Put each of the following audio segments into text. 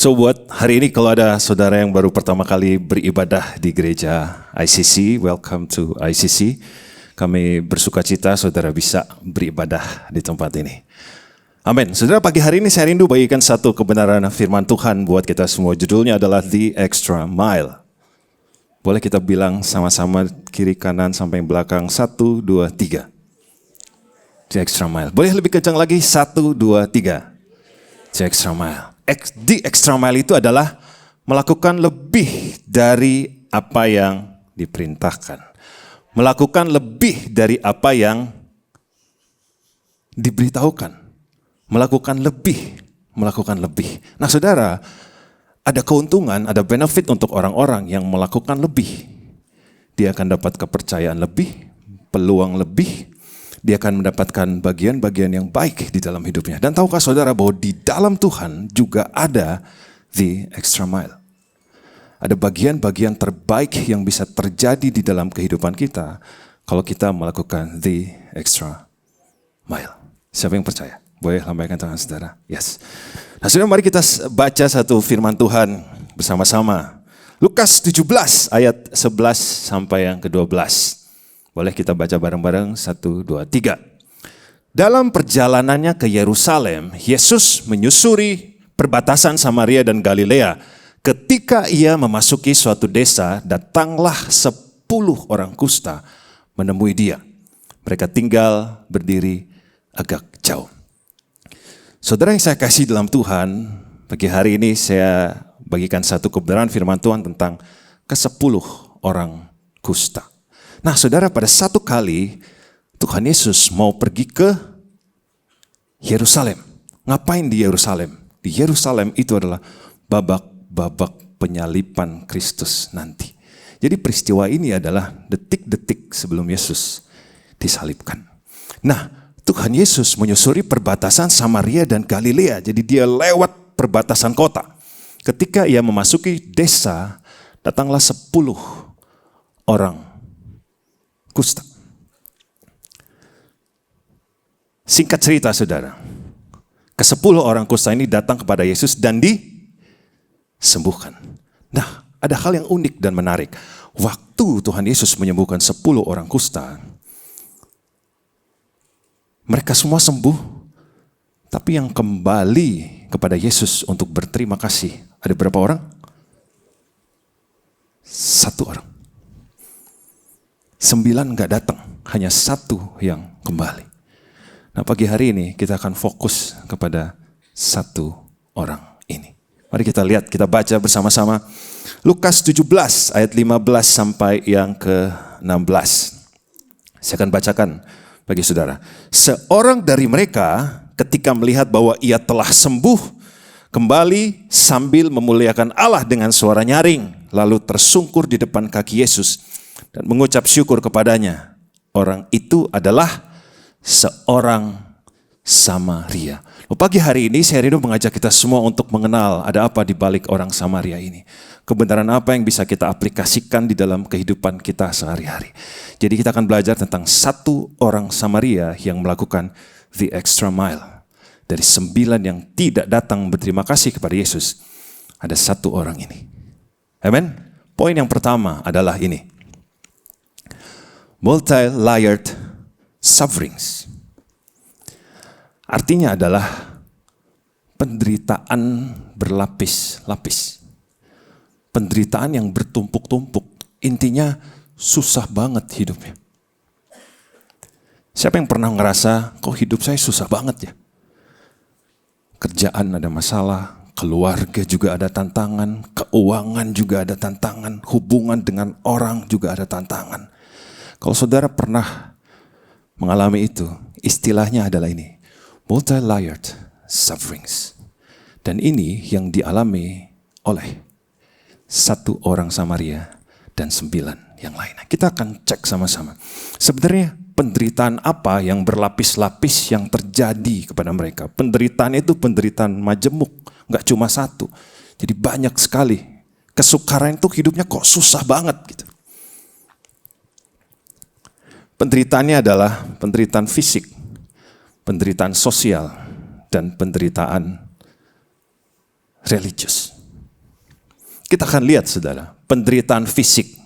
So buat hari ini kalau ada saudara yang baru pertama kali beribadah di gereja ICC, welcome to ICC. Kami bersuka cita saudara bisa beribadah di tempat ini. Amin. Saudara, pagi hari ini saya rindu bagikan satu kebenaran firman Tuhan buat kita semua. Judulnya adalah The Extra Mile. Boleh kita bilang sama-sama kiri kanan sampai belakang. 1, 2, 3. The Extra Mile. Boleh lebih kencang lagi? 1, 2, 3. The Extra Mile. The Extra Mile itu adalah melakukan lebih dari apa yang diperintahkan. Melakukan lebih dari apa yang diberitahukan. Melakukan lebih. Nah saudara, ada keuntungan, ada benefit untuk orang-orang yang melakukan lebih. Dia akan dapat kepercayaan lebih, peluang lebih. Dia akan mendapatkan bagian-bagian yang baik di dalam hidupnya. Dan tahukah saudara bahwa di dalam Tuhan juga ada the extra mile. Ada bagian-bagian terbaik yang bisa terjadi di dalam kehidupan kita kalau kita melakukan the extra mile. Siapa yang percaya? Boleh lambaikan tangan saudara? Yes. Nah saudara, mari kita baca satu firman Tuhan bersama-sama. Lukas 17 ayat 11 sampai yang ke-12. Boleh kita baca bareng-bareng, 1, 2, 3. Dalam perjalanannya ke Yerusalem, Yesus menyusuri perbatasan Samaria dan Galilea. Ketika ia memasuki suatu desa, datanglah 10 orang kusta menemui dia. Mereka tinggal berdiri agak jauh. Saudara yang saya kasih dalam Tuhan, pagi hari ini saya bagikan satu kebenaran firman Tuhan tentang ke-10 orang kusta. Nah saudara, pada satu kali Tuhan Yesus mau pergi ke Yerusalem. Ngapain di Yerusalem? Di Yerusalem itu adalah babak penyaliban Kristus nanti. Jadi peristiwa ini adalah detik-detik sebelum Yesus disalibkan. Nah, Tuhan Yesus menyusuri perbatasan Samaria dan Galilea. Jadi dia lewat perbatasan kota. Ketika ia memasuki desa, datanglah 10 orang kusta. Singkat cerita saudara, ke-10 orang kusta ini datang kepada Yesus dan disembuhkan. Nah, ada hal yang unik dan menarik. Waktu Tuhan Yesus menyembuhkan 10 orang kusta, mereka semua sembuh, tapi yang kembali kepada Yesus untuk berterima kasih, ada berapa orang? 1 orang. 9 gak datang, hanya 1 yang kembali. Nah pagi hari ini kita akan fokus kepada 1 orang ini. Mari kita lihat, kita baca bersama-sama. Lukas 17 ayat 15 sampai yang ke-16. Saya akan bacakan bagi saudara. Seorang dari mereka ketika melihat bahwa ia telah sembuh, kembali sambil memuliakan Allah dengan suara nyaring. Lalu tersungkur di depan kaki Yesus dan mengucap syukur kepadanya. Orang itu adalah seorang Samaria. Pagi hari ini saya rindu mengajak kita semua untuk mengenal ada apa di balik orang Samaria ini. Kebenaran apa yang bisa kita aplikasikan di dalam kehidupan kita sehari-hari. Jadi kita akan belajar tentang 1 orang Samaria yang melakukan the extra mile. Dari 9 yang tidak datang berterima kasih kepada Yesus, ada 1 orang ini. Amen. Poin yang pertama adalah ini. Multi-layered sufferings. Artinya adalah penderitaan berlapis-lapis. Penderitaan yang bertumpuk-tumpuk. Intinya susah banget hidupnya. Siapa yang pernah ngerasa, kok hidup saya susah banget ya? Kerjaan ada masalah, keluarga juga ada tantangan, keuangan juga ada tantangan, hubungan dengan orang juga ada tantangan. Kalau saudara pernah mengalami itu, istilahnya adalah ini, multi-layered sufferings. Dan ini yang dialami oleh 1 orang Samaria dan 9 yang lainnya. Kita akan cek sama-sama. Sebenarnya penderitaan apa yang berlapis-lapis yang terjadi kepada mereka. Penderitaan itu penderitaan majemuk, gak cuma 1. Jadi banyak sekali. Kesukaran itu hidupnya kok susah banget gitu. Penderitaannya adalah penderitaan fisik, penderitaan sosial, dan penderitaan religius. Kita akan lihat saudara, penderitaan fisik.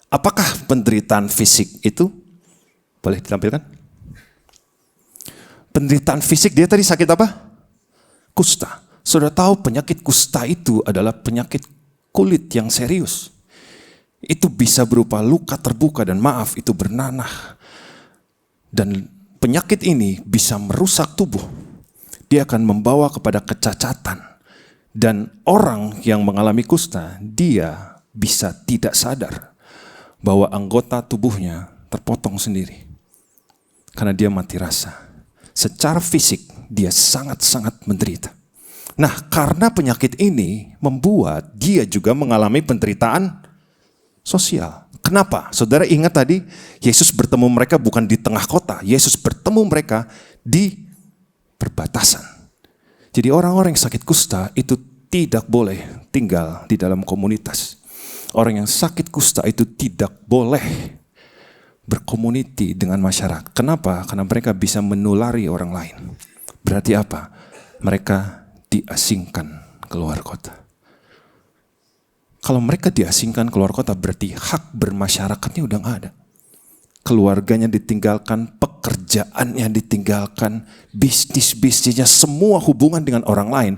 Apakah penderitaan fisik itu? Boleh ditampilkan? Penderitaan fisik dia tadi sakit apa? Kusta. Saudara tahu penyakit kusta itu adalah penyakit kulit yang serius. Itu bisa berupa luka terbuka dan maaf itu bernanah. Dan penyakit ini bisa merusak tubuh. Dia akan membawa kepada kecacatan. Dan orang yang mengalami kusta, dia bisa tidak sadar bahwa anggota tubuhnya terpotong sendiri. Karena dia mati rasa. Secara fisik, dia sangat-sangat menderita. Nah, karena penyakit ini membuat dia juga mengalami penderitaan sosial. Kenapa? Saudara ingat tadi, Yesus bertemu mereka bukan di tengah kota. Yesus bertemu mereka di perbatasan. Jadi orang-orang yang sakit kusta itu tidak boleh tinggal di dalam komunitas. Orang yang sakit kusta itu tidak boleh berkomuniti dengan masyarakat. Kenapa? Karena mereka bisa menulari orang lain. Berarti apa? Mereka diasingkan keluar kota. Kalau mereka diasingkan keluar kota berarti hak bermasyarakatnya udah gak ada. Keluarganya ditinggalkan, pekerjaannya ditinggalkan, bisnisnya, semua hubungan dengan orang lain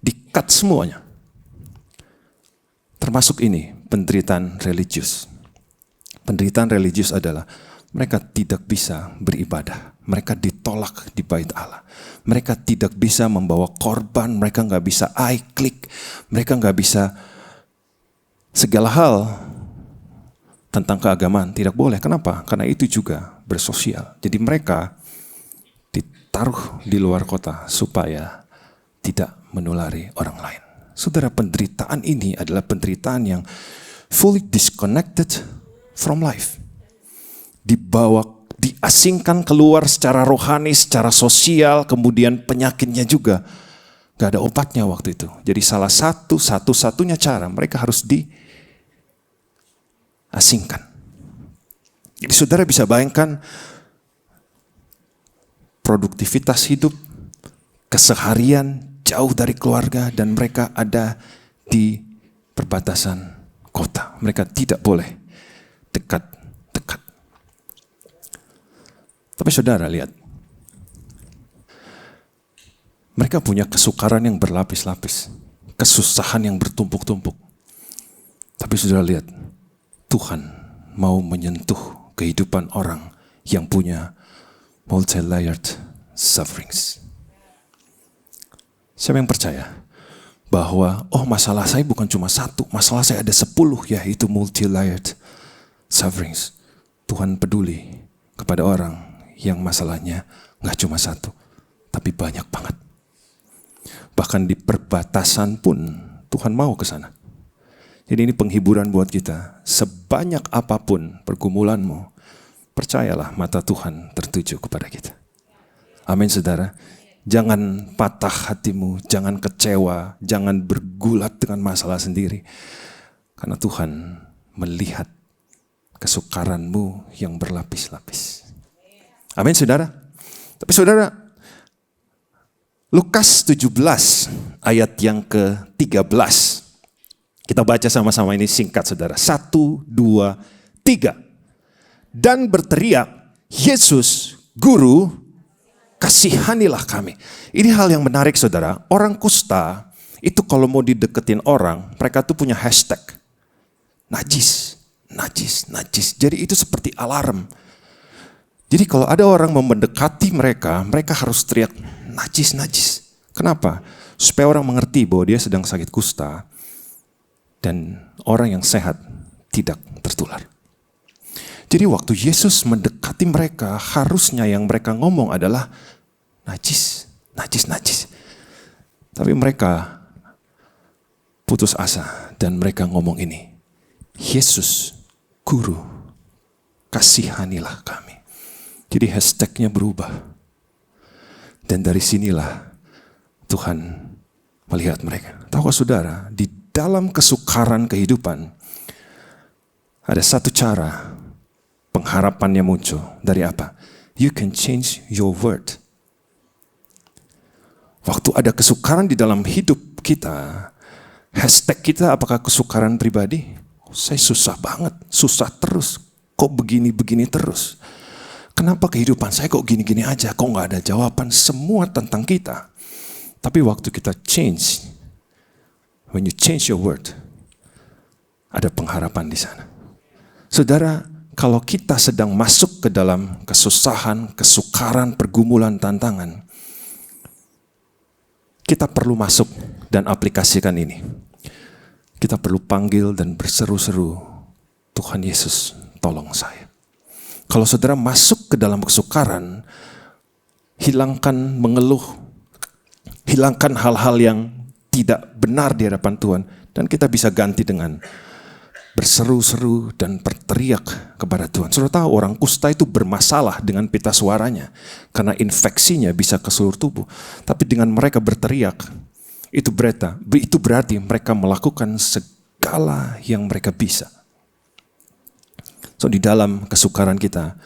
di-cut semuanya. Termasuk ini, penderitaan religius. Penderitaan religius adalah mereka tidak bisa beribadah. Mereka ditolak di bait Allah. Mereka tidak bisa membawa korban. Mereka gak bisa klik. Mereka gak bisa segala hal tentang keagamaan. Tidak boleh. Kenapa? Karena itu juga bersosial. Jadi mereka ditaruh di luar kota supaya tidak menulari orang lain. Saudara, penderitaan ini adalah penderitaan yang fully disconnected from life. Diasingkan keluar secara rohani, secara sosial, kemudian penyakitnya juga gak ada obatnya waktu itu. Jadi satu-satunya cara mereka harus diasingkan. Jadi saudara bisa bayangkan produktivitas hidup, keseharian jauh dari keluarga dan mereka ada di perbatasan kota. Mereka tidak boleh dekat-dekat. Tapi saudara lihat, mereka punya kesukaran yang berlapis-lapis, kesusahan yang bertumpuk-tumpuk. Tapi saudara lihat, Tuhan mau menyentuh kehidupan orang yang punya multi-layered sufferings. Siapa yang percaya bahwa masalah saya bukan cuma satu, masalah saya ada 10, yaitu multi-layered sufferings. Tuhan peduli kepada orang yang masalahnya gak cuma satu, tapi banyak banget. Bahkan di perbatasan pun Tuhan mau ke sana. Jadi ini penghiburan buat kita. Sebanyak apapun pergumulanmu, percayalah mata Tuhan tertuju kepada kita. Amin saudara. Jangan patah hatimu, jangan kecewa, jangan bergulat dengan masalah sendiri. Karena Tuhan melihat kesukaranmu yang berlapis-lapis. Amin saudara. Tapi saudara, Lukas 17 ayat yang ke-13. Kita baca sama-sama ini singkat saudara. 1, 2, 3. Dan berteriak, Yesus, Guru, kasihanilah kami. Ini hal yang menarik saudara. Orang kusta itu kalau mau dideketin orang, mereka tuh punya hashtag. Najis, najis, najis. Jadi itu seperti alarm. Jadi kalau ada orang mau mendekati mereka, mereka harus teriak najis, najis. Kenapa? Supaya orang mengerti bahwa dia sedang sakit kusta dan orang yang sehat tidak tertular. Jadi waktu Yesus mendekati mereka, harusnya yang mereka ngomong adalah najis, najis, najis. Tapi mereka putus asa dan mereka ngomong ini, Yesus, Guru, kasihanilah kami. Jadi hashtagnya berubah. Dan dari sinilah Tuhan melihat mereka. Tahukah saudara, di dalam kesukaran kehidupan ada satu cara pengharapannya muncul. Dari apa? You can change your word. Waktu ada kesukaran di dalam hidup kita, Hashtag kita apakah kesukaran pribadi? Saya susah banget, susah terus. Kok begini-begini terus? Kenapa kehidupan saya kok gini-gini aja? Kok gak ada jawaban? Semua tentang kita. Tapi waktu kita change, when you change your word, ada pengharapan di sana. Saudara, kalau kita sedang masuk ke dalam kesusahan, kesukaran, pergumulan, tantangan, kita perlu masuk dan aplikasikan ini. Kita perlu panggil dan berseru-seru, Tuhan Yesus, tolong saya. Kalau saudara masuk ke dalam kesukaran, hilangkan mengeluh, hilangkan hal-hal yang tidak benar di hadapan Tuhan, dan kita bisa ganti dengan berseru-seru dan berteriak kepada Tuhan. Saudara tahu orang kusta itu bermasalah dengan pita suaranya karena infeksinya bisa ke seluruh tubuh. Tapi dengan mereka berteriak, itu berarti mereka melakukan segala yang mereka bisa. So di dalam kesukaran kita,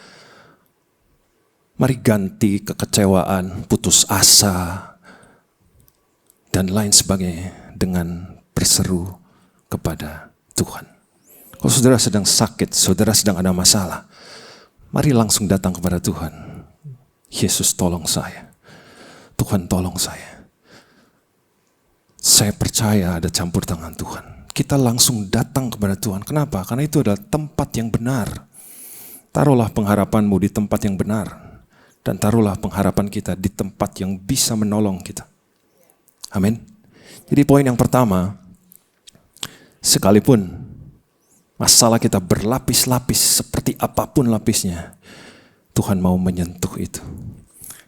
mari ganti kekecewaan, putus asa, dan lain sebagainya dengan berseru kepada Tuhan. Kalau saudara sedang sakit, saudara sedang ada masalah, mari langsung datang kepada Tuhan. Yesus tolong saya. Tuhan tolong saya. Saya percaya ada campur tangan Tuhan. Kita langsung datang kepada Tuhan. Kenapa? Karena itu adalah tempat yang benar. Taruhlah pengharapanmu di tempat yang benar. Dan taruhlah pengharapan kita di tempat yang bisa menolong kita. Amin. Jadi poin yang pertama, sekalipun masalah kita berlapis-lapis seperti apapun lapisnya, Tuhan mau menyentuh itu.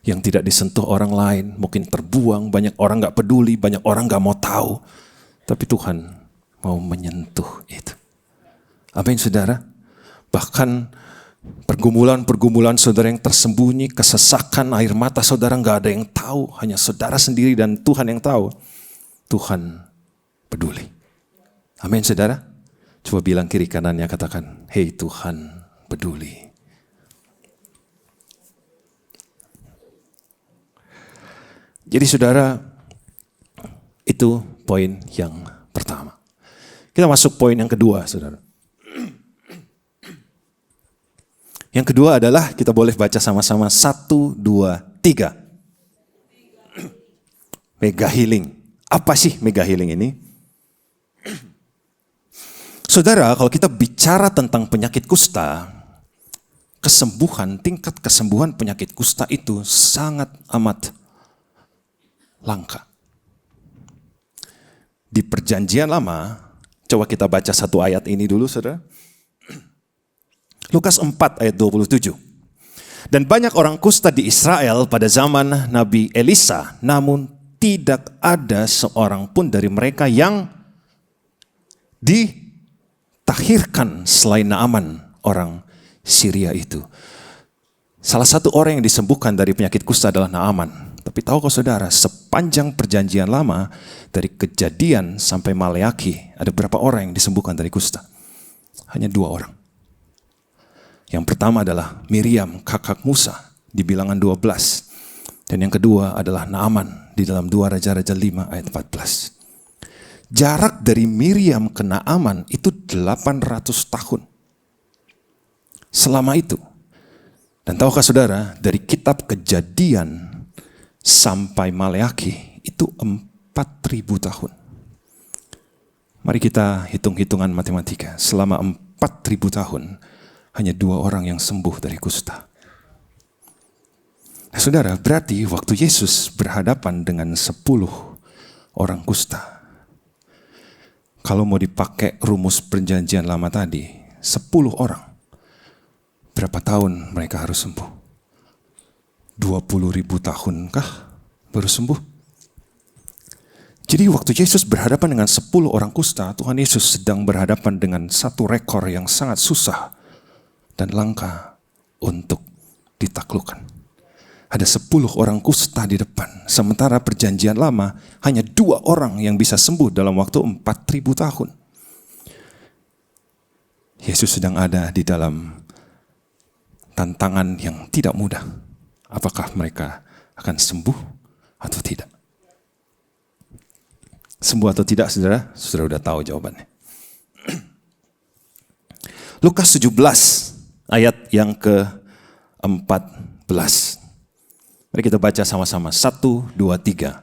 Yang tidak disentuh orang lain, mungkin terbuang, banyak orang gak peduli, banyak orang gak mau tahu. Tapi Tuhan mau menyentuh itu. Amin saudara. Bahkan pergumulan-pergumulan saudara yang tersembunyi, kesesakan, air mata saudara gak ada yang tahu. Hanya saudara sendiri dan Tuhan yang tahu. Tuhan peduli. Amin saudara. Coba bilang kiri kanannya, katakan, hei Tuhan peduli. Jadi saudara, itu poin yang pertama. Kita masuk poin yang kedua, saudara. Yang kedua adalah, kita boleh baca sama-sama, 1, 2, 3. Mega healing. Apa sih mega healing ini? Saudara, kalau kita bicara tentang penyakit kusta, tingkat kesembuhan penyakit kusta itu sangat amat langka. Di Perjanjian Lama, coba kita baca satu ayat ini dulu, saudara. Lukas 4 ayat 27. Dan banyak orang kusta di Israel pada zaman Nabi Elisa, namun tidak ada seorang pun dari mereka yang ditahirkan selain Naaman, orang Syria itu. Salah satu orang yang disembuhkan dari penyakit kusta adalah Naaman. Tapi tahukah saudara, sepanjang Perjanjian Lama, dari Kejadian sampai Maleaki, ada berapa orang yang disembuhkan dari kusta? Hanya 2 orang. Yang pertama adalah Miriam, kakak Musa, di Bilangan 12. Dan yang kedua adalah Naaman, di dalam 2 Raja-Raja 5 ayat 14. Jarak dari Miriam ke Naaman itu 800 tahun. Selama itu. Dan tahukah saudara, dari kitab Kejadian sampai Maleaki itu 4.000 tahun. Mari kita hitung-hitungan matematika. Selama 4.000 tahun, hanya 2 orang yang sembuh dari kusta. Nah, saudara, berarti waktu Yesus berhadapan dengan 10 orang kusta, kalau mau dipakai rumus Perjanjian Lama tadi, 10 orang, berapa tahun mereka harus sembuh? 20.000 tahunkah baru sembuh? Jadi waktu Yesus berhadapan dengan 10 orang kusta, Tuhan Yesus sedang berhadapan dengan satu rekor yang sangat susah dan langka untuk ditaklukkan. Ada 10 orang kusta di depan, sementara Perjanjian Lama hanya 2 orang yang bisa sembuh dalam waktu 4.000 tahun. Yesus sedang ada di dalam tantangan yang tidak mudah. Apakah mereka akan sembuh atau tidak? Sembuh atau tidak, saudara? Saudara udah tahu jawabannya. Lukas 17 ayat yang ke-14. Mari kita baca sama-sama. 1, 2, 3.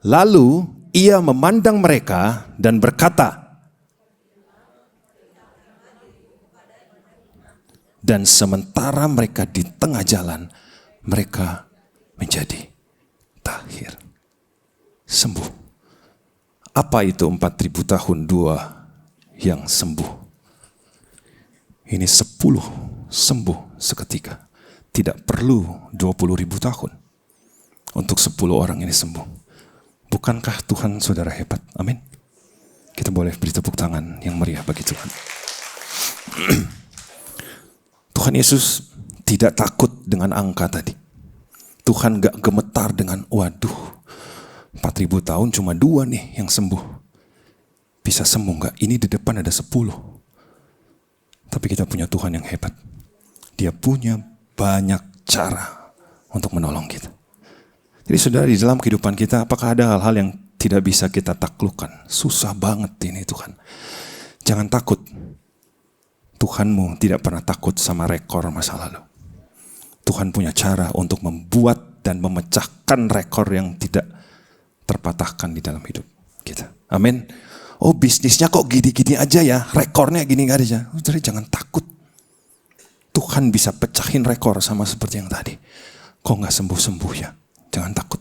Lalu ia memandang mereka dan berkata, dan sementara mereka di tengah jalan, mereka menjadi tahir. Sembuh. Apa itu 4.000 tahun 2 yang sembuh? Ini 10 sembuh seketika. Tidak perlu 20.000 tahun untuk 10 orang ini sembuh. Bukankah Tuhan saudara hebat? Amin. Kita boleh beri tepuk tangan yang meriah bagi Tuhan. Tuhan Yesus tidak takut dengan angka tadi. Tuhan gak gemetar dengan, waduh, 4.000 tahun cuma 2 nih yang sembuh. Bisa sembuh gak? Ini di depan ada 10. Tapi kita punya Tuhan yang hebat. Dia punya banyak cara untuk menolong kita. Jadi saudara, di dalam kehidupan kita, apakah ada hal-hal yang tidak bisa kita taklukkan? Susah banget ini Tuhan. Jangan takut. Tuhanmu tidak pernah takut sama rekor masa lalu. Tuhan punya cara untuk membuat dan memecahkan rekor yang tidak terpatahkan di dalam hidup kita. Amin. Oh, bisnisnya kok gini-gini aja ya, rekornya gini gak aja. Jadi jangan takut. Tuhan bisa pecahin rekor sama seperti yang tadi. Kok gak sembuh-sembuh ya? Jangan takut.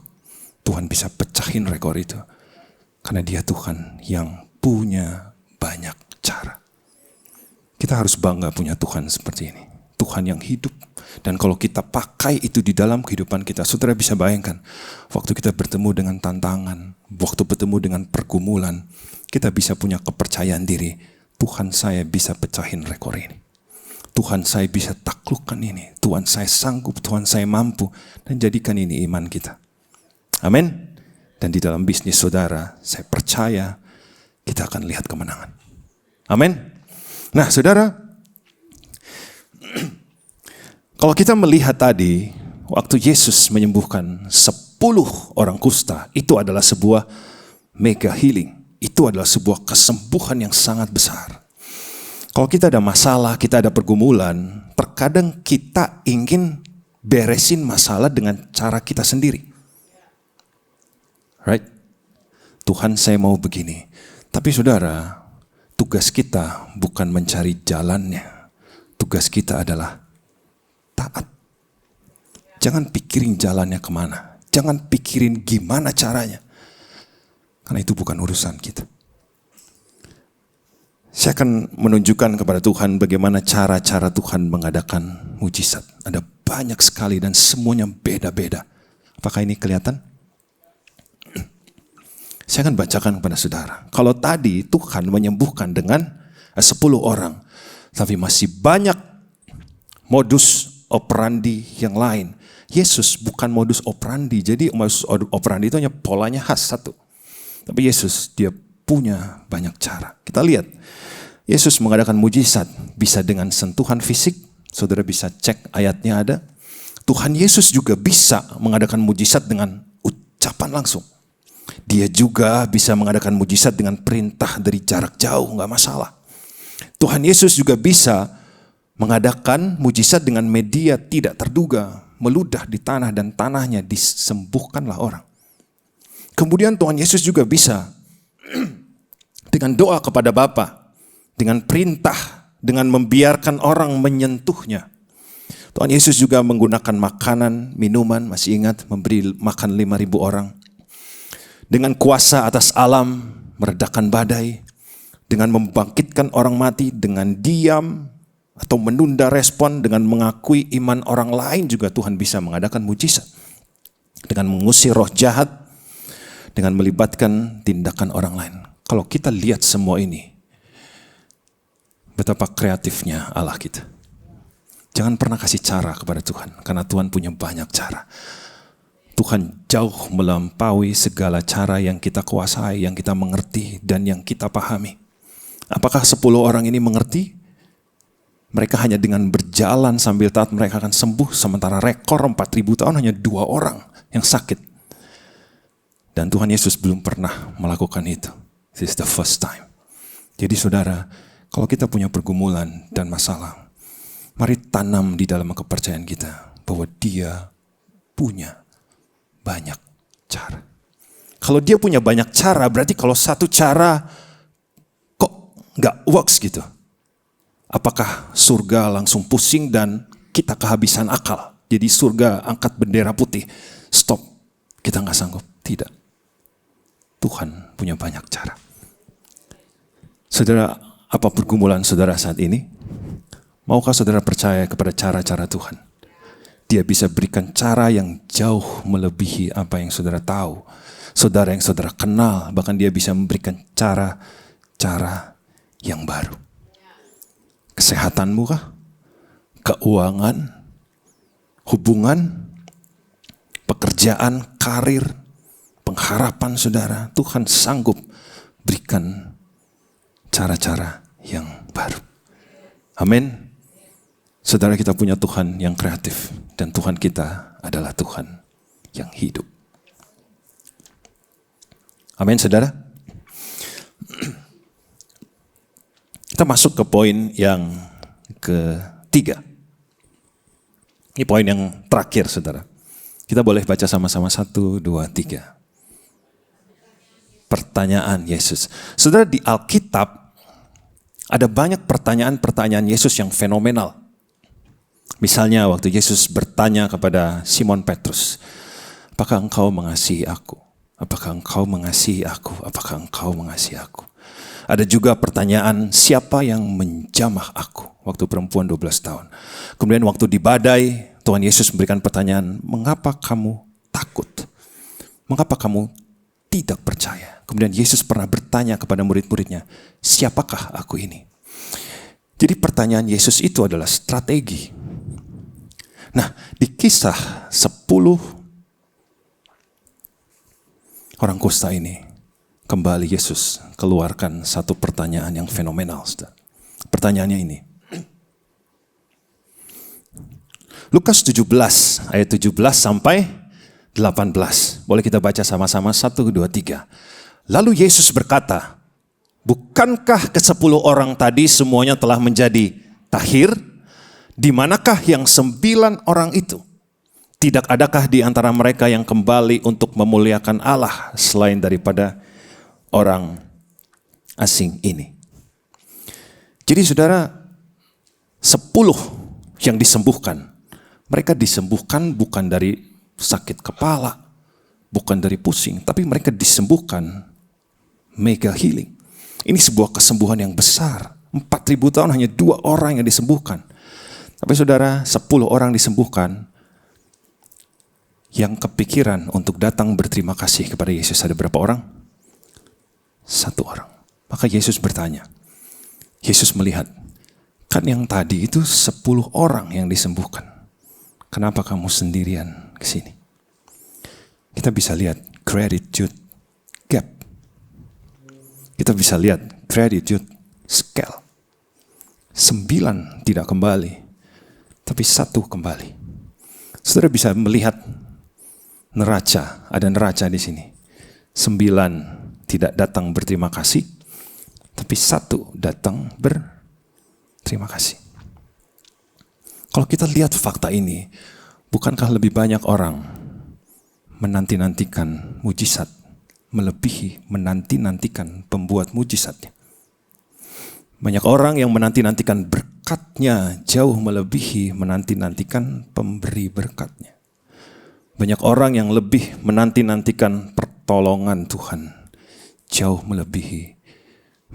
Tuhan bisa pecahin rekor itu. Karena dia Tuhan yang punya banyak cara. Kita harus bangga punya Tuhan seperti ini. Tuhan yang hidup. Dan kalau kita pakai itu di dalam kehidupan kita, saudara bisa bayangkan, waktu kita bertemu dengan tantangan, waktu bertemu dengan pergumulan, kita bisa punya kepercayaan diri. Tuhan saya bisa pecahin rekor ini. Tuhan saya bisa taklukkan ini. Tuhan saya sanggup, Tuhan saya mampu. Dan jadikan ini iman kita. Amin. Dan di dalam bisnis saudara, saya percaya kita akan lihat kemenangan. Amin. Nah saudara, kalau kita melihat tadi, waktu Yesus menyembuhkan 10 orang kusta, itu adalah sebuah mega healing. Itu adalah sebuah kesembuhan yang sangat besar. Kalau kita ada masalah, kita ada pergumulan, terkadang kita ingin beresin masalah dengan cara kita sendiri. Right? Tuhan saya mau begini. Tapi saudara, tugas kita bukan mencari jalannya. Tugas kita adalah taat. Jangan pikirin jalannya kemana. Jangan pikirin gimana caranya. Karena itu bukan urusan kita. Saya akan menunjukkan kepada Tuhan bagaimana cara-cara Tuhan mengadakan mujizat. Ada banyak sekali dan semuanya beda-beda. Apakah ini kelihatan? Saya akan bacakan kepada saudara. Kalau tadi Tuhan menyembuhkan dengan 10 orang. Tapi masih banyak modus operandi yang lain. Yesus bukan modus operandi. Jadi modus operandi itu hanya polanya khas satu. Tapi Yesus dia punya banyak cara. Kita lihat. Yesus mengadakan mujizat bisa dengan sentuhan fisik. Saudara bisa cek ayatnya ada. Tuhan Yesus juga bisa mengadakan mujizat dengan ucapan langsung. Dia juga bisa mengadakan mujizat dengan perintah dari jarak jauh, nggak masalah. Tuhan Yesus juga bisa mengadakan mujizat dengan media tidak terduga, meludah di tanah dan tanahnya disembuhkanlah orang. Kemudian Tuhan Yesus juga bisa dengan doa kepada Bapa, dengan perintah, dengan membiarkan orang menyentuhnya. Tuhan Yesus juga menggunakan makanan, minuman, masih ingat memberi makan 5.000 orang. Dengan kuasa atas alam, meredakan badai. Dengan membangkitkan orang mati, dengan diam atau menunda respon, dengan mengakui iman orang lain juga Tuhan bisa mengadakan mujizat. Dengan mengusir roh jahat, dengan melibatkan tindakan orang lain. Kalau kita lihat semua ini, betapa kreatifnya Allah kita. Jangan pernah kasih cara kepada Tuhan, karena Tuhan punya banyak cara. Tuhan jauh melampaui segala cara yang kita kuasai, yang kita mengerti, dan yang kita pahami. Apakah 10 orang ini mengerti? Mereka hanya dengan berjalan sambil taat mereka akan sembuh, sementara rekor 4.000 tahun hanya 2 orang yang sakit. Dan Tuhan Yesus belum pernah melakukan itu. This is the first time. Jadi saudara, kalau kita punya pergumulan dan masalah, mari tanam di dalam kepercayaan kita bahwa Dia punya banyak cara. Kalau Dia punya banyak cara, berarti kalau satu cara kok nggak works gitu. Apakah surga langsung pusing dan kita kehabisan akal? Jadi surga angkat bendera putih, stop, kita nggak sanggup. Tidak. Tuhan punya banyak cara. Saudara, apa pergumulan saudara saat ini? Maukah saudara percaya kepada cara-cara Tuhan? Dia bisa berikan cara yang jauh melebihi apa yang saudara tahu. Saudara yang saudara kenal, bahkan Dia bisa memberikan cara-cara yang baru. Kesehatanmu kah? Keuangan? Hubungan? Pekerjaan? Karir? Pengharapan saudara? Tuhan sanggup berikan cara-cara yang baru. Amin. Saudara, kita punya Tuhan yang kreatif. Dan Tuhan kita adalah Tuhan yang hidup. Amin, saudara. Kita masuk ke poin yang ketiga. Ini poin yang terakhir, saudara. Kita boleh baca sama-sama 1, 2, 3. Pertanyaan Yesus. Saudara, di Alkitab ada banyak pertanyaan-pertanyaan Yesus yang fenomenal. Misalnya waktu Yesus bertanya kepada Simon Petrus, apakah engkau mengasihi aku? Apakah engkau mengasihi aku? Apakah engkau mengasihi aku? Ada juga pertanyaan, siapa yang menjamah aku? Waktu perempuan 12 tahun. Kemudian waktu di badai, Tuhan Yesus memberikan pertanyaan, mengapa kamu takut? Mengapa kamu tidak percaya? Kemudian Yesus pernah bertanya kepada murid-muridnya, siapakah aku ini? Jadi pertanyaan Yesus itu adalah strategi. Nah, di kisah 10 orang kusta ini, kembali Yesus keluarkan satu pertanyaan yang fenomenal. Pertanyaannya ini. Lukas 17 ayat 17 sampai 18. Boleh kita baca sama-sama 1, 2, 3. Lalu Yesus berkata, bukankah ke-10 orang tadi semuanya telah menjadi tahir? Di manakah yang 9 orang itu? Tidak adakah di antara mereka yang kembali untuk memuliakan Allah selain daripada orang asing ini? Jadi saudara, 10 yang disembuhkan. Mereka disembuhkan bukan dari sakit kepala, bukan dari pusing, tapi mereka disembuhkan mega healing. Ini sebuah kesembuhan yang besar. 4.000 tahun hanya 2 orang yang disembuhkan. Tapi saudara, 10 orang disembuhkan. Yang kepikiran untuk datang berterima kasih kepada Yesus ada berapa orang? 1 orang. Maka Yesus bertanya. Yesus melihat, kan yang tadi itu 10 orang yang disembuhkan. Kenapa kamu sendirian ke sini? Kita bisa lihat gratitude gap. Kita bisa lihat gratitude scale. 9 tidak kembali, tapi 1 kembali. Saudara bisa melihat neraca, ada neraca di sini. 9 tidak datang berterima kasih, tapi 1 datang berterima kasih. Kalau kita lihat fakta ini, bukankah lebih banyak orang menanti-nantikan mujizat, melebihi menanti-nantikan pembuat mujizatnya? Banyak orang yang menanti-nantikan berkatnya jauh melebihi menanti-nantikan pemberi berkatnya. Banyak orang yang lebih menanti-nantikan pertolongan Tuhan jauh melebihi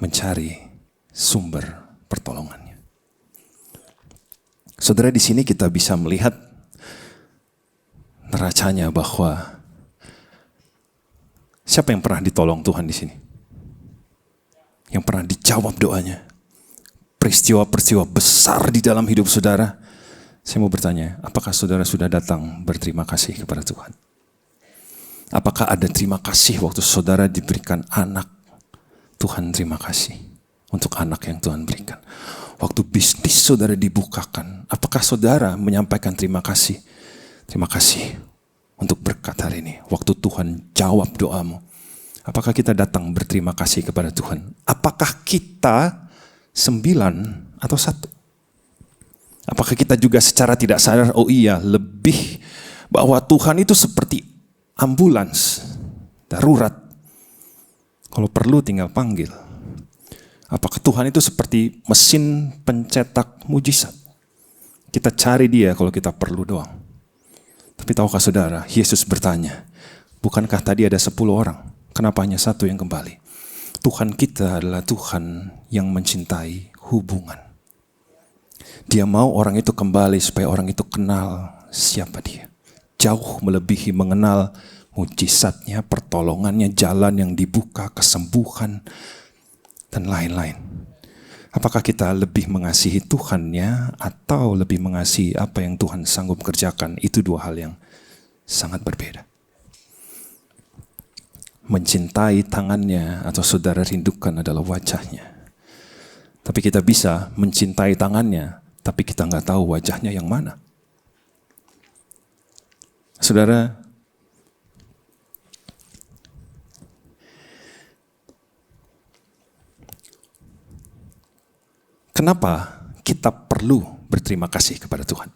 mencari sumber pertolongannya. Saudara, di sini kita bisa melihat neracanya bahwa siapa yang pernah ditolong Tuhan di sini? Yang pernah dijawab doanya? Peristiwa-peristiwa besar di dalam hidup saudara. Saya mau bertanya, apakah saudara sudah datang berterima kasih kepada Tuhan? Apakah ada terima kasih waktu saudara diberikan anak? Tuhan, terima kasih untuk anak yang Tuhan berikan. Waktu bisnis saudara dibukakan, apakah saudara menyampaikan terima kasih? Terima kasih untuk berkat hari ini. Waktu Tuhan jawab doamu, apakah kita datang berterima kasih kepada Tuhan? Apakah kita 9 atau 1? Apakah kita juga secara tidak sadar, oh iya, lebih bahwa Tuhan itu seperti ambulans, darurat. Kalau perlu tinggal panggil. Apakah Tuhan itu seperti mesin pencetak mujizat? Kita cari dia kalau kita perlu doang. Tapi tahukah saudara, Yesus bertanya, bukankah tadi ada 10 orang? Kenapa hanya 1 yang kembali? Tuhan kita adalah Tuhan yang mencintai hubungan. Dia mau orang itu kembali supaya orang itu kenal siapa dia. Jauh melebihi mengenal mujizatnya, pertolongannya, jalan yang dibuka, kesembuhan, dan lain-lain. Apakah kita lebih mengasihi Tuhannya atau lebih mengasihi apa yang Tuhan sanggup kerjakan? Itu 2 hal yang sangat berbeda. Mencintai tangannya atau saudara rindukan adalah wajahnya. Tapi kita bisa mencintai tangannya, tapi kita nggak tahu wajahnya yang mana. Saudara, kenapa kita perlu berterima kasih kepada Tuhan?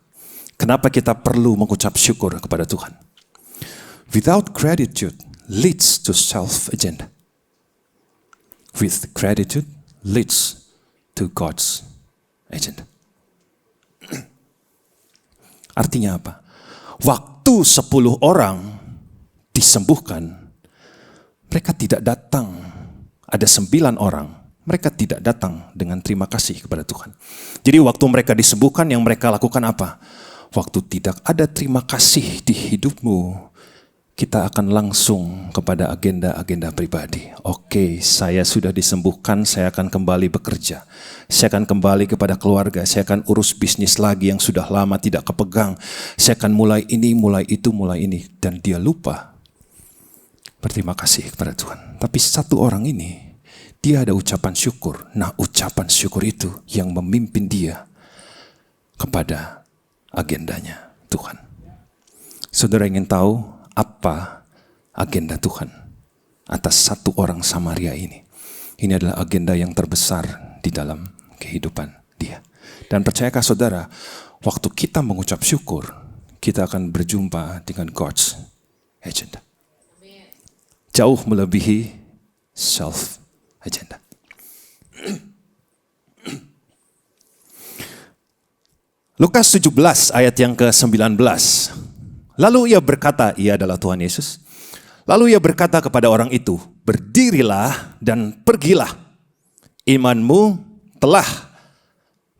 Kenapa kita perlu mengucap syukur kepada Tuhan? Without gratitude leads to self-agenda. With gratitude leads to God's agenda. Artinya apa? Waktu 10 orang disembuhkan, mereka tidak datang. Ada 9 orang, mereka tidak datang dengan terima kasih kepada Tuhan. Jadi waktu mereka disembuhkan, yang mereka lakukan apa? Waktu tidak ada terima kasih di hidupmu, kita akan langsung kepada agenda-agenda pribadi. Oke, saya sudah disembuhkan, saya akan kembali bekerja. Saya akan kembali kepada keluarga, saya akan urus bisnis lagi yang sudah lama tidak kepegang. Saya akan mulai ini, mulai itu, mulai ini. Dan dia lupa berterima kasih kepada Tuhan. Tapi 1 orang ini, dia ada ucapan syukur. Nah, ucapan syukur itu yang memimpin dia kepada agendanya Tuhan. Saudara ingin tahu apa agenda Tuhan atas 1 orang Samaria ini? Ini adalah agenda yang terbesar di dalam kehidupan dia. Dan percayakah saudara, waktu kita mengucap syukur, kita akan berjumpa dengan God's agenda. Jauh melebihi self agenda. Lukas 17 ayat yang ke-19. Lalu ia berkata, ia adalah Tuhan Yesus. Lalu ia berkata kepada orang itu, berdirilah dan pergilah. Imanmu telah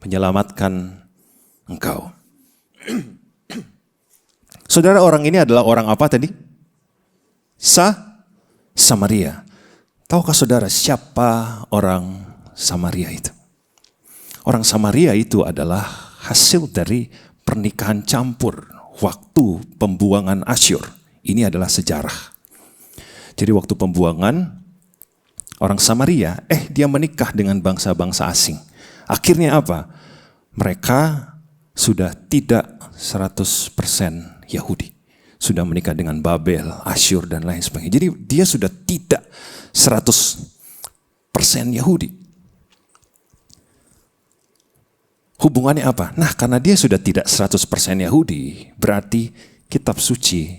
menyelamatkan engkau. Saudara, orang ini adalah orang apa tadi? Samaria. Tahukah saudara siapa orang Samaria itu? Orang Samaria itu adalah hasil dari pernikahan campur waktu pembuangan Asyur. Ini adalah sejarah. Jadi waktu pembuangan, orang Samaria, dia menikah dengan bangsa-bangsa asing. Akhirnya apa? Mereka sudah tidak 100% Yahudi. Sudah menikah dengan Babel, Asyur, dan lain sebagainya. Jadi dia sudah tidak 100% Yahudi. Hubungannya apa? Nah, karena dia sudah tidak 100% Yahudi, berarti kitab suci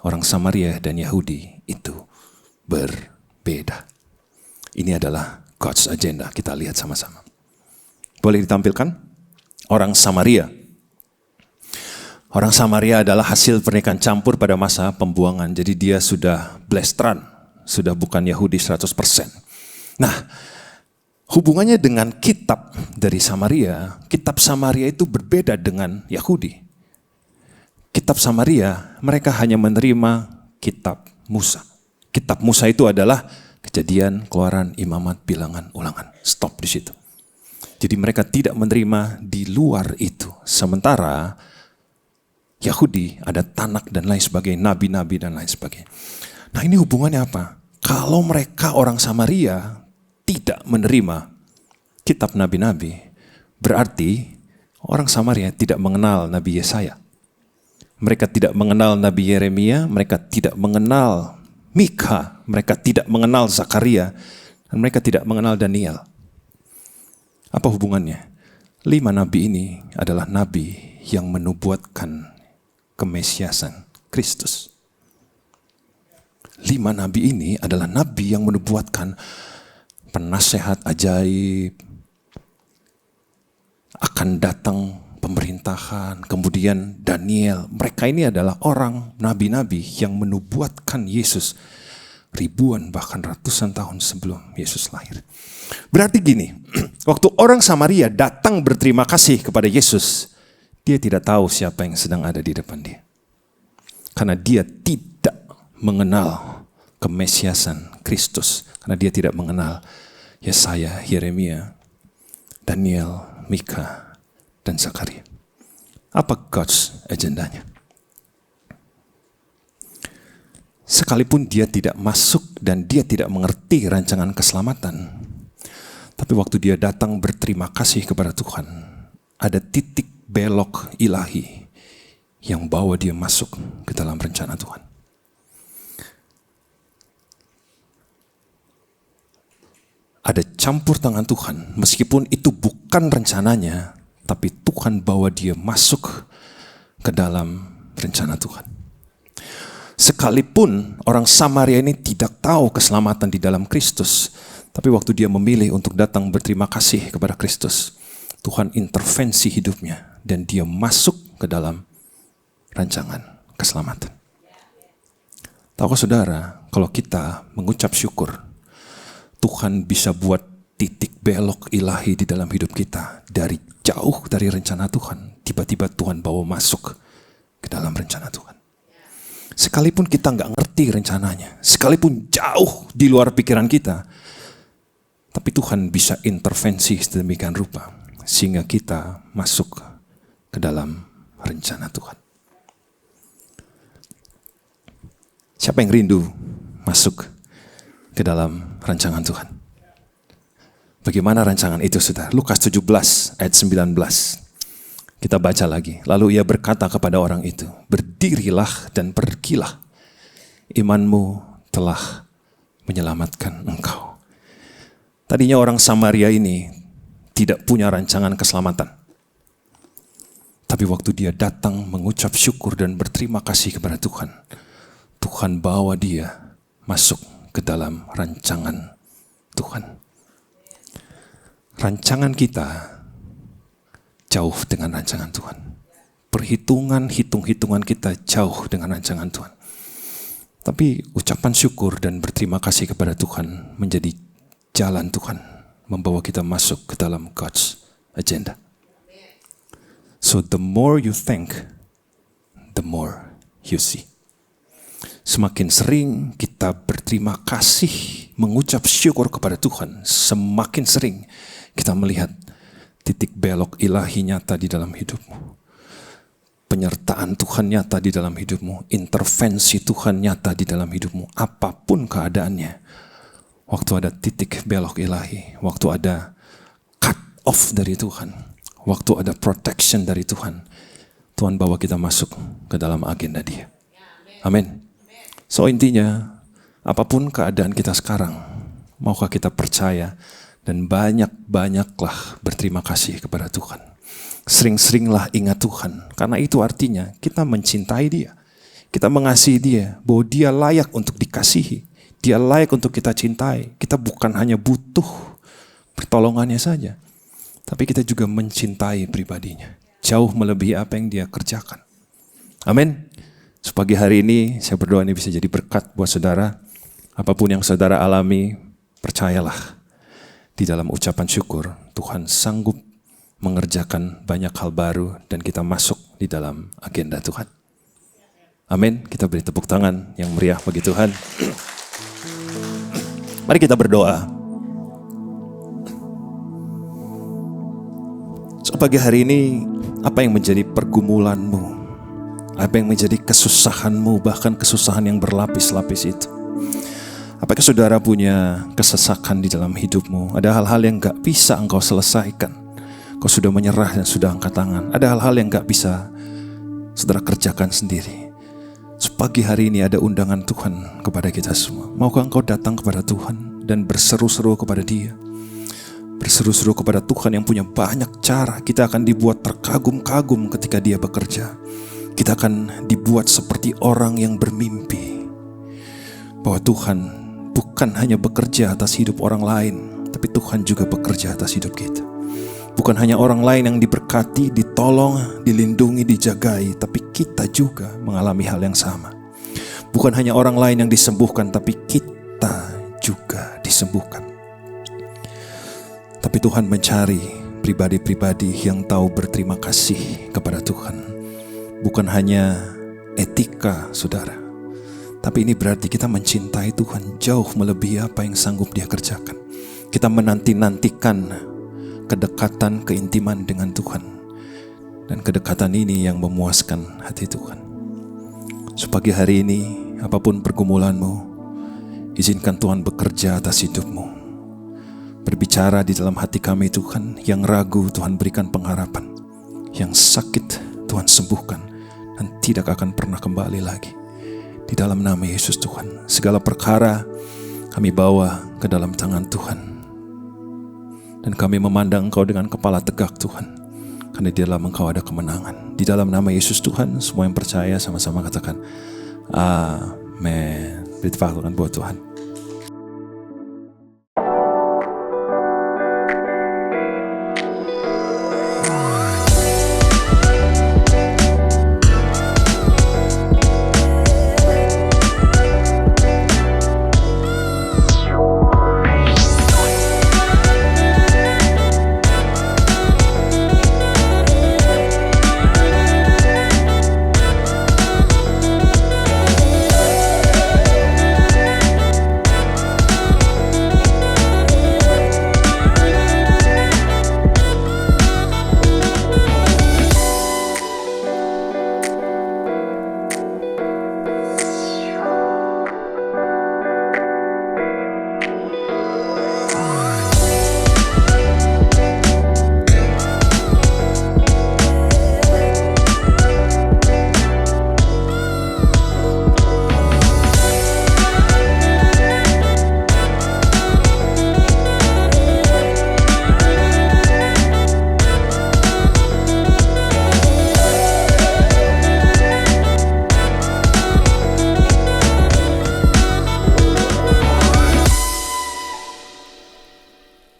orang Samaria dan Yahudi itu berbeda. Ini adalah God's agenda. Kita lihat sama-sama. Boleh ditampilkan? Orang Samaria. Orang Samaria adalah hasil pernikahan campur pada masa pembuangan. Jadi dia sudah blasteran, sudah bukan Yahudi 100%. Nah, hubungannya dengan kitab dari Samaria, kitab Samaria itu berbeda dengan Yahudi. Kitab Samaria, mereka hanya menerima kitab Musa. Kitab Musa itu adalah Kejadian, Keluaran, Imamat, Bilangan, Ulangan. Stop di situ. Jadi mereka tidak menerima di luar itu. Sementara Yahudi ada Tanak dan lain sebagainya, nabi-nabi dan lain sebagainya. Nah, ini hubungannya apa? Kalau mereka orang Samaria tidak menerima kitab nabi-nabi, berarti orang Samaria tidak mengenal Nabi Yesaya. Mereka tidak mengenal Nabi Yeremia, mereka tidak mengenal Mika, mereka tidak mengenal Zakaria, dan mereka tidak mengenal Daniel. Apa hubungannya? 5 nabi ini adalah nabi yang menubuatkan kemesiasan Kristus. 5 nabi ini adalah nabi yang menubuatkan penasehat ajaib, akan datang pemerintahan, kemudian Daniel. Mereka ini adalah orang nabi-nabi yang menubuatkan Yesus ribuan bahkan ratusan tahun sebelum Yesus lahir. Berarti gini, waktu orang Samaria datang berterima kasih kepada Yesus, dia tidak tahu siapa yang sedang ada di depan dia. Karena dia tidak mengenal kemesiasan Kristus. Karena dia tidak mengenal Yesaya, Yeremia, Daniel, Mika, dan Zakaria. Apa God's agendanya? Sekalipun dia tidak masuk dan dia tidak mengerti rancangan keselamatan, tapi waktu dia datang berterima kasih kepada Tuhan, ada titik belok ilahi yang bawa dia masuk ke dalam rencana Tuhan. Ada campur tangan Tuhan, meskipun itu bukan rencananya, tapi Tuhan bawa dia masuk ke dalam rencana Tuhan. Sekalipun orang Samaria ini tidak tahu keselamatan di dalam Kristus, tapi waktu dia memilih untuk datang berterima kasih kepada Kristus, Tuhan intervensi hidupnya dan dia masuk ke dalam rancangan keselamatan. Tahukah saudara, kalau kita mengucap syukur, Tuhan bisa buat titik belok ilahi di dalam hidup kita. Dari jauh dari rencana Tuhan, tiba-tiba Tuhan bawa masuk ke dalam rencana Tuhan. Sekalipun kita nggak ngerti rencananya, sekalipun jauh di luar pikiran kita, tapi Tuhan bisa intervensi sedemikian rupa, sehingga kita masuk ke dalam rencana Tuhan. Siapa yang rindu masuk ke dalam rancangan Tuhan? Bagaimana rancangan itu, saudara? Lukas 17 ayat 19. Kita baca lagi. Lalu ia berkata kepada orang itu, berdirilah dan pergilah. Imanmu telah menyelamatkan engkau. Tadinya orang Samaria ini tidak punya rancangan keselamatan. Tapi waktu dia datang mengucap syukur dan berterima kasih kepada Tuhan, Tuhan bawa dia masuk ke dalam rancangan Tuhan. Rancangan kita jauh dengan rancangan Tuhan. Hitung-hitungan kita jauh dengan rancangan Tuhan. Tapi ucapan syukur dan berterima kasih kepada Tuhan menjadi jalan Tuhan membawa kita masuk ke dalam God's agenda. So the more you thank, the more you see. Semakin sering kita berterima kasih, mengucap syukur kepada Tuhan, semakin sering kita melihat titik belok ilahi nyata di dalam hidupmu. Penyertaan Tuhan nyata di dalam hidupmu. Intervensi Tuhan nyata di dalam hidupmu. Apapun keadaannya. Waktu ada titik belok ilahi. Waktu ada cut off dari Tuhan. Waktu ada protection dari Tuhan. Tuhan bawa kita masuk ke dalam agenda Dia. Amin. So intinya, apapun keadaan kita sekarang, maukah kita percaya dan banyak-banyaklah berterima kasih kepada Tuhan. Sering-seringlah ingat Tuhan. Karena itu artinya kita mencintai Dia. Kita mengasihi Dia. Bahwa Dia layak untuk dikasihi. Dia layak untuk kita cintai. Kita bukan hanya butuh pertolongannya saja. Tapi kita juga mencintai pribadinya. Jauh melebihi apa yang Dia kerjakan. Amin. Pagi hari ini saya berdoa ini bisa jadi berkat buat saudara. Apapun yang saudara alami, percayalah. Di dalam ucapan syukur, Tuhan sanggup mengerjakan banyak hal baru dan kita masuk di dalam agenda Tuhan. Amin. Kita beri tepuk tangan yang meriah bagi Tuhan. Mari kita berdoa. So, pagi hari ini, apa yang menjadi pergumulanmu? Apa yang menjadi kesusahanmu, bahkan kesusahan yang berlapis-lapis itu? Apakah saudara punya kesesakan di dalam hidupmu? Ada hal-hal yang gak bisa engkau selesaikan. Kau sudah menyerah dan sudah angkat tangan. Ada hal-hal yang gak bisa saudara kerjakan sendiri. Pagi hari ini ada undangan Tuhan kepada kita semua. Maukah engkau datang kepada Tuhan dan berseru-seru kepada Dia? Berseru-seru kepada Tuhan yang punya banyak cara. Kita akan dibuat terkagum-kagum ketika Dia bekerja. Kita akan dibuat seperti orang yang bermimpi bahwa Tuhan bukan hanya bekerja atas hidup orang lain, tapi Tuhan juga bekerja atas hidup kita. Bukan hanya orang lain yang diberkati, ditolong, dilindungi, dijagai, tapi kita juga mengalami hal yang sama. Bukan hanya orang lain yang disembuhkan, tapi kita juga disembuhkan. Tapi Tuhan mencari pribadi-pribadi yang tahu berterima kasih kepada Tuhan. Bukan hanya etika, saudara, tapi ini berarti kita mencintai Tuhan jauh melebihi apa yang sanggup Dia kerjakan. Kita menanti-nantikan kedekatan, keintiman dengan Tuhan. Dan kedekatan ini yang memuaskan hati Tuhan. Pagi hari ini, apapun pergumulanmu, izinkan Tuhan bekerja atas hidupmu. Berbicara di dalam hati kami Tuhan. Yang ragu Tuhan berikan pengharapan. Yang sakit Tuhan sembuhkan. Dan tidak akan pernah kembali lagi. Di dalam nama Yesus Tuhan. Segala perkara kami bawa ke dalam tangan Tuhan. Dan kami memandang Engkau dengan kepala tegak Tuhan. Karena di dalam Engkau ada kemenangan. Di dalam nama Yesus Tuhan, semua yang percaya sama-sama katakan Amin. Beri tepuk tangan buat Tuhan.